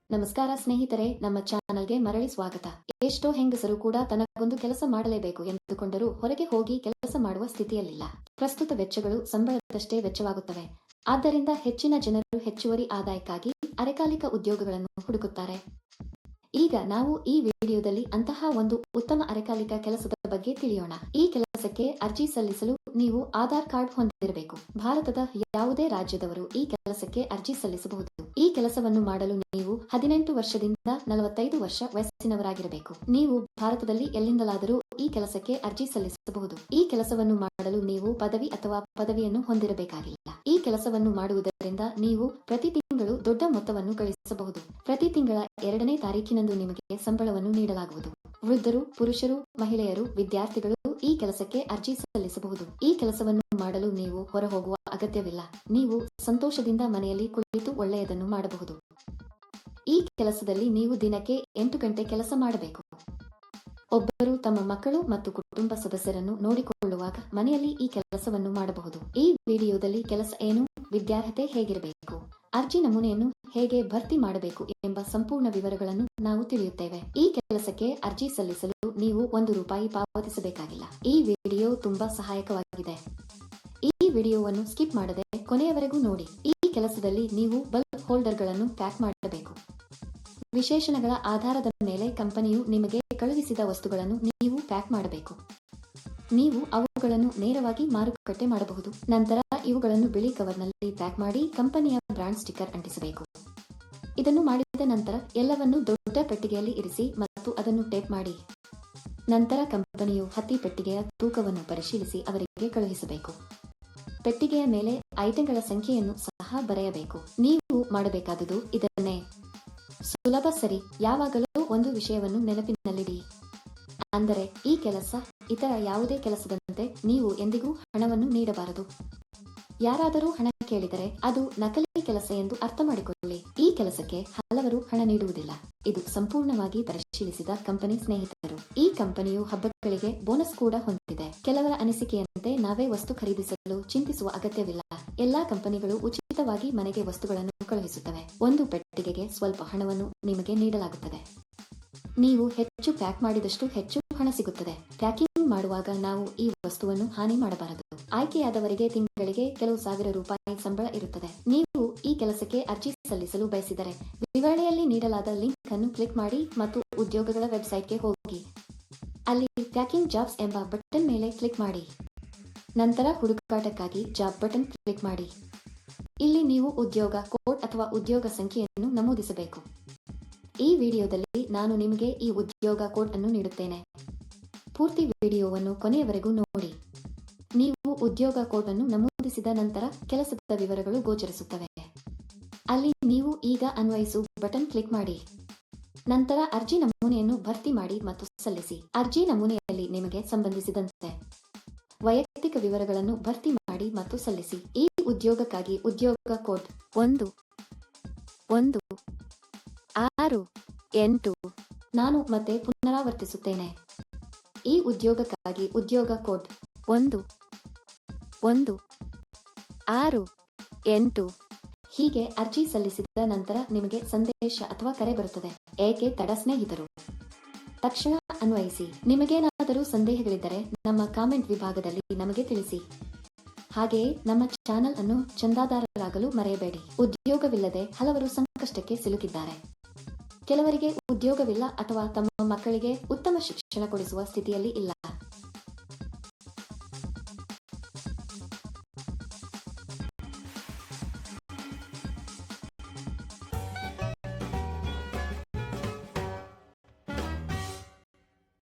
ನಮಸ್ಕಾರ ಸ್ನೇಹಿತರೆ, ನಮ್ಮ ಚಾನಲ್ಗೆ ಮರಳಿ ಸ್ವಾಗತ. ಎಷ್ಟೋ ಹೆಂಗಸರು ಕೂಡ ತನಗೊಂದು ಕೆಲಸ ಮಾಡಲೇಬೇಕು ಎಂದುಕೊಂಡರೂ ಹೊರಗೆ ಹೋಗಿ ಕೆಲಸ ಮಾಡುವ ಸ್ಥಿತಿಯಲ್ಲಿಲ್ಲ. ಪ್ರಸ್ತುತ ವೆಚ್ಚಗಳು ಸಂಬಳದಷ್ಟೇ ವೆಚ್ಚವಾಗುತ್ತವೆ. ಆದ್ದರಿಂದ ಹೆಚ್ಚಿನ ಜನರು ಹೆಚ್ಚುವರಿ ಆದಾಯಕ್ಕಾಗಿ ಅರೆಕಾಲಿಕ ಉದ್ಯೋಗಗಳನ್ನು ಹುಡುಕುತ್ತಾರೆ. ಈಗ ನಾವು ಈ ವಿಡಿಯೋದಲ್ಲಿ ಅಂತಹ ಒಂದು ಉತ್ತಮ ಅರೆಕಾಲಿಕ ಕೆಲಸದ ಬಗ್ಗೆ ತಿಳಿಯೋಣ. ಈ ಕೆಲಸಕ್ಕೆ ಅರ್ಜಿ ಸಲ್ಲಿಸಲು ನೀವು ಆಧಾರ್ ಕಾರ್ಡ್ ಹೊಂದಿರಬೇಕು. ಭಾರತದ ಯಾವುದೇ ರಾಜ್ಯದವರು ಈ ಕೆಲಸಕ್ಕೆ ಅರ್ಜಿ ಸಲ್ಲಿಸಬಹುದು. ಈ ಕೆಲಸವನ್ನು ಮಾಡಲು ನೀವು 18 ವರ್ಷದಿಂದ 45 ವರ್ಷ ವಯಸ್ಸಿನವರಾಗಿರಬೇಕು. ನೀವು ಭಾರತದಲ್ಲಿ ಎಲ್ಲಿಂದಲಾದರೂ ಈ ಕೆಲಸಕ್ಕೆ ಅರ್ಜಿ ಸಲ್ಲಿಸಬಹುದು. ಈ ಕೆಲಸವನ್ನು ಮಾಡಲು ನೀವು ಪದವಿ ಅಥವಾ ಪದವಿಯನ್ನು ಹೊಂದಿರಬೇಕಾಗಿಲ್ಲ. ಈ ಕೆಲಸವನ್ನು ಮಾಡುವುದರಿಂದ ನೀವು ಪ್ರತಿ ತಿಂಗಳು ದೊಡ್ಡ ಮೊತ್ತವನ್ನು ಗಳಿಸಬಹುದು. ಪ್ರತಿ ತಿಂಗಳ 2ನೇ ತಾರೀಖಿನಂದು ನಿಮಗೆ ಸಂಬಳವನ್ನು ನೀಡಲಾಗುವುದು. ವೃದ್ಧರು, ಪುರುಷರು, ಮಹಿಳೆಯರು, ವಿದ್ಯಾರ್ಥಿಗಳು ಈ ಕೆಲಸಕ್ಕೆ ಅರ್ಜಿ ಸಲ್ಲಿಸಬಹುದು. ಈ ಕೆಲಸವನ್ನು ಮಾಡಲು ನೀವು ಹೊರಹೋಗುವ ಅಗತ್ಯವಿಲ್ಲ. ನೀವು ಸಂತೋಷದಿಂದ ಮನೆಯಲ್ಲಿ ಕುಳಿತು ಒಳ್ಳೆಯದನ್ನು ಮಾಡಬಹುದು. ಈ ಕೆಲಸದಲ್ಲಿ ನೀವು ದಿನಕ್ಕೆ 8 ಗಂಟೆ ಕೆಲಸ ಮಾಡಬೇಕು. ಒಬ್ಬರು ತಮ್ಮ ಮಕ್ಕಳು ಮತ್ತು ಕುಟುಂಬ ಸದಸ್ಯರನ್ನು ನೋಡಿಕೊಳ್ಳುವಾಗ ಮನೆಯಲ್ಲಿ ಈ ಕೆಲಸವನ್ನು ಮಾಡಬಹುದು. ಈ ವಿಡಿಯೋದಲ್ಲಿ ಕೆಲಸ ಏನು, ವಿದ್ಯಾರ್ಹತೆ ಹೇಗಿರಬೇಕು, ಅರ್ಜಿ ನಮೂನೆಯನ್ನು ಹೇಗೆ ಭರ್ತಿ ಮಾಡಬೇಕು ಎಂಬ ಸಂಪೂರ್ಣ ವಿವರಗಳನ್ನು ನಾವು ತಿಳಿಯುತ್ತೇವೆ. ಈ ಕೆಲಸಕ್ಕೆ ಅರ್ಜಿ ಸಲ್ಲಿಸಲು ನೀವು ₹1 ಪಾವತಿಸಬೇಕಾಗಿಲ್ಲ. ಈ ವಿಡಿಯೋ ತುಂಬಾ ಸಹಾಯಕವಾಗಿದೆ. ಈ ವಿಡಿಯೋವನ್ನು ಸ್ಕಿಪ್ ಮಾಡದೆ ಕೊನೆಯವರೆಗೂ ನೋಡಿ. ಈ ಕೆಲಸದಲ್ಲಿ ನೀವು ಬಲ್ಕ್ ಹೋಲ್ಡರ್ಗಳನ್ನು ಪ್ಯಾಕ್ ಮಾಡಬೇಕು. ವಿಶೇಷಣಗಳ ಆಧಾರದ ಮೇಲೆ ಕಂಪನಿಯು ನಿಮಗೆ ಕಳುಹಿಸಿದ ವಸ್ತುಗಳನ್ನು ನೀವು ಪ್ಯಾಕ್ ಮಾಡಬೇಕು. ನೀವು ಅವುಗಳನ್ನು ನೇರವಾಗಿ ಮಾರುಕಟ್ಟೆ ಮಾಡಬಹುದು. ನಂತರ ಇವುಗಳನ್ನು ಬಿಳಿ ಕವರ್ನಲ್ಲಿ ಪ್ಯಾಕ್ ಮಾಡಿ ಕಂಪನಿಯ ಬ್ರಾಂಡ್ ಸ್ಟಿಕ್ಕರ್ ಅಂಟಿಸಬೇಕು. ಇದನ್ನು ಮಾಡಿದ ನಂತರ ಎಲ್ಲವನ್ನು ದೊಡ್ಡ ಪೆಟ್ಟಿಗೆಯಲ್ಲಿ ಇರಿಸಿ ಮತ್ತು ಅದನ್ನು ಟೇಪ್ ಮಾಡಿ. ನಂತರ ಕಂಪನಿಯು ಹತ್ತಿ ಪೆಟ್ಟಿಗೆಯ ತೂಕವನ್ನು ಪರಿಶೀಲಿಸಿ ಅವರಿಗೆ ಕಳುಹಿಸಬೇಕು. ಪೆಟ್ಟಿಗೆಯ ಮೇಲೆ ಐಟಂಗಳ ಸಂಖ್ಯೆಯನ್ನು ಸಹ ಬರೆಯಬೇಕು. ನೀವು ಮಾಡಬೇಕಾದುದು ಇದನ್ನೇ. ಸುಲಭ, ಸರಿ? ಯಾವಾಗಲೂ ಒಂದು ವಿಷಯವನ್ನು ನೆನಪಿನಲ್ಲಿಡಿ. ಅಂದರೆ ಈ ಕೆಲಸ ಇತರ ಯಾವುದೇ ಕೆಲಸದಂತೆ ನೀವು ಎಂದಿಗೂ ಹಣವನ್ನು ನೀಡಬಾರದು. ಯಾರಾದರೂ ಹಣ ಕೇಳಿದರೆ ಅದು ನಕಲಿ ಕೆಲಸ ಎಂದು ಅರ್ಥ ಮಾಡಿಕೊಳ್ಳಿ. ಈ ಕೆಲಸಕ್ಕೆ ಹಲವರು ಹಣ ನೀಡುವುದಿಲ್ಲ. ಇದು ಸಂಪೂರ್ಣವಾಗಿ ಪರಿಶೀಲಿಸಿದ ಕಂಪನಿ ಸ್ನೇಹಿತರು. ಈ ಕಂಪನಿಯು ಹಬ್ಬಗಳಿಗೆ ಬೋನಸ್ ಕೂಡ ಹೊಂದಿದೆ. ಕೆಲವರ ಅನಿಸಿಕೆಯಂತೆ ನಾವೇ ವಸ್ತು ಖರೀದಿಸಲು ಚಿಂತಿಸುವ ಅಗತ್ಯವಿಲ್ಲ. ಎಲ್ಲಾ ಕಂಪನಿಗಳು ಉಚಿತವಾಗಿ ಮನೆಗೆ ವಸ್ತುಗಳನ್ನು ಕಳುಹಿಸುತ್ತವೆ. ಒಂದು ಪೆಟ್ಟಿಗೆಗೆ ಸ್ವಲ್ಪ ಹಣವನ್ನು ನಿಮಗೆ ನೀಡಲಾಗುತ್ತದೆ. ನೀವು ಹೆಚ್ಚು ಪ್ಯಾಕ್ ಮಾಡಿದಷ್ಟು ಹೆಚ್ಚು ಹಣ ಸಿಗುತ್ತದೆ. ಪ್ಯಾಕಿಂಗ್ ಮಾಡುವಾಗ ನಾವು ಈ ವಸ್ತುವನ್ನು ಹಾನಿ ಮಾಡಬಾರದು. ಆಯ್ಕೆಯಾದವರಿಗೆ ತಿಂಗಳಿಗೆ ಕೆಲವು ₹1000 ಸಂಬಳ ಇರುತ್ತದೆ. ನೀವು ಈ ಕೆಲಸಕ್ಕೆ ಅರ್ಜಿ ಸಲ್ಲಿಸಲು ಬಯಸಿದರೆ ವಿವರಣೆಯಲ್ಲಿ ನೀಡಲಾದ ಲಿಂಕ್ ಅನ್ನು ಕ್ಲಿಕ್ ಮಾಡಿ ಮತ್ತು ಉದ್ಯೋಗಗಳ ವೆಬ್ಸೈಟ್ಗೆ ಹೋಗಿ. ಅಲ್ಲಿ ಪ್ಯಾಕಿಂಗ್ ಜಾಬ್ಸ್ ಎಂಬ ಬಟನ್ ಮೇಲೆ ಕ್ಲಿಕ್ ಮಾಡಿ. ನಂತರ ಹುಡುಕಾಟಕ್ಕಾಗಿ ಜಾಬ್ ಬಟನ್ ಕ್ಲಿಕ್ ಮಾಡಿ. ಇಲ್ಲಿ ನೀವು ಉದ್ಯೋಗ ಕೋಡ್ ಅಥವಾ ಉದ್ಯೋಗ ಸಂಖ್ಯೆಯನ್ನು ನಮೂದಿಸಬೇಕು. ಈ ವಿಡಿಯೋದಲ್ಲಿ ನಾನು ನಿಮಗೆ ಈ ಉದ್ಯೋಗ ಕೋಡ್ ಅನ್ನು ನೀಡುತ್ತೇನೆ. ಪೂರ್ತಿ ವಿಡಿಯೋವನ್ನು ಕೊನೆಯವರೆಗೂ ನೋಡಿ. ನೀವು ಉದ್ಯೋಗ ಕೋಡ್ ಅನ್ನು ನಮೂದಿಸಿದ ನಂತರ ಕೆಲಸದ ವಿವರಗಳು ಗೋಚರಿಸುತ್ತವೆ. ಅಲ್ಲಿ ನೀವು ಈಗ ಅನ್ವಯಿಸು ಬಟನ್ ಕ್ಲಿಕ್ ಮಾಡಿ. ನಂತರ ಅರ್ಜಿ ನಮೂನೆಯನ್ನು ಭರ್ತಿ ಮಾಡಿ ಮತ್ತು ಸಲ್ಲಿಸಿ. ಅರ್ಜಿ ನಮೂನೆಯಲ್ಲಿ ನಿಮಗೆ ಸಂಬಂಧಿಸಿದಂತೆ ವೈಯಕ್ತಿಕ ವಿವರಗಳನ್ನು ಭರ್ತಿ ಮಾಡಿ ಮತ್ತು ಸಲ್ಲಿಸಿ. ಈ ಉದ್ಯೋಗಕ್ಕಾಗಿ ಉದ್ಯೋಗ ಕೋಡ್ 1168. ನಾನು ಮತ್ತೆ ಪುನರಾವರ್ತಿಸುತ್ತೇನೆ. ಈ ಉದ್ಯೋಗಕ್ಕಾಗಿ ಉದ್ಯೋಗ ಕೋಡ್ 1168. ಹೀಗೆ ಅರ್ಜಿ ಸಲ್ಲಿಸಿದ ನಂತರ ನಿಮಗೆ ಸಂದೇಶ ಅಥವಾ ಕರೆ ಬರುತ್ತದೆ. ಏಕೆ ತಡ ಸ್ನೇಹಿತರು? ತಕ್ಷಣ ಅನ್ವಯಿಸಿ. ನಿಮಗೇನಾದರೂ ಸಂದೇಹಗಳಿದ್ದರೆ ನಮ್ಮ ಕಾಮೆಂಟ್ ವಿಭಾಗದಲ್ಲಿ ನಮಗೆ ತಿಳಿಸಿ. ಹಾಗೆಯೇ ನಮ್ಮ ಚಾನೆಲ್ ಅನ್ನು ಚಂದಾದಾರರಾಗಲು ಮರೆಯಬೇಡಿ. ಉದ್ಯೋಗವಿಲ್ಲದೆ ಹಲವರು ಸಂಕಷ್ಟಕ್ಕೆ ಸಿಲುಕಿದ್ದಾರೆ. ಕೆಲವರಿಗೆ ಉದ್ಯೋಗವಿಲ್ಲ ಅಥವಾ ತಮ್ಮ ಮಕ್ಕಳಿಗೆ ಉತ್ತಮ ಶಿಕ್ಷಣ ಕೊಡಿಸುವ ಸ್ಥಿತಿಯಲ್ಲಿ ಇಲ್ಲ.